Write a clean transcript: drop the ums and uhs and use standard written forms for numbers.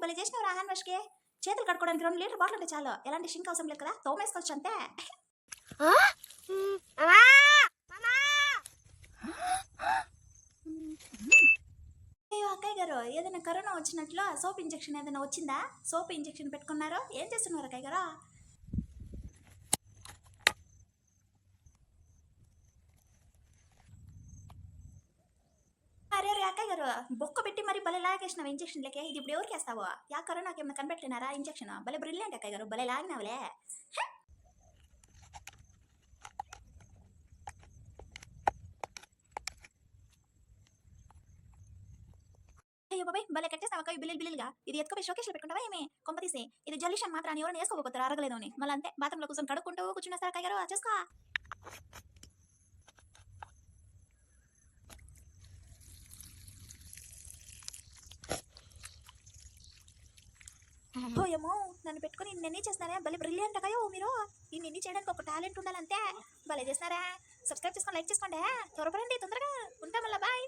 భలే చేసినవరా హ్యాండ్ వాష్కి. చేతులు కడుక్కోవడానికి 2 లీటర్ బాటిల్ ఉంటే చాలు. ఎలాంటి షింక్ అవసరం లేదు కదా, తోమేసుకోవచ్చు అంతే. అయ్యో అక్కయ్య గారు, ఏదైనా కరోనా వచ్చినట్లు సోప్ ఇంజెక్షన్ ఏదైనా వచ్చిందా? సోప్ ఇంజెక్షన్ పెట్టుకున్నారో ఏం చేస్తున్నారు అక్కయ్య గారు? అరే రే అక్కయ్య గారు, బొక్క పెట్టి మరి భలే లాగేసినావు ఇంజెక్షన్లకే. ఇది ఇప్పుడు ఎవరికి వేస్తావు? యా కరోనాకి ఏమైనా కనిపెట్టినారా ఇంజెక్షన్? భలే బ్రిలియంట్ అక్కయ్య గారు, భలే లాగినావులే. అయ్యో బాబాయ్, భలే కట్టేసావు అక్క బిల్లుగా. ఇది ఎత్తుకోపోయి షోకేష్లో పెట్టుకుంటావా ఏమి? కొంపతీసి ఇది జల్లిషన్ మాత్రం ఎవరైనా వేసుకోకపోతారు అరగలేదు అని. మళ్ళీ అంతే బాత్రూంలో కూర్చొని కడుక్కుంటూ కూర్చునేస్తారు అక్కయ్య గారు. చూసుకో. ఏమో నన్ను పెట్టుకుని ఇన్ని చేస్తున్నారా? భలే బ్రిలియంట్ అక్కయ్యో మీరు. ఇన్ని చేయడానికి ఒక టాలెంట్ ఉండాలంతే. భలే చేస్తున్నారా? సబ్స్క్రైబ్ చేసుకొని లైక్ చేసుకోండి. త్వరపడండి తొందరగా. ఉంటా మళ్ళీ బాయ్.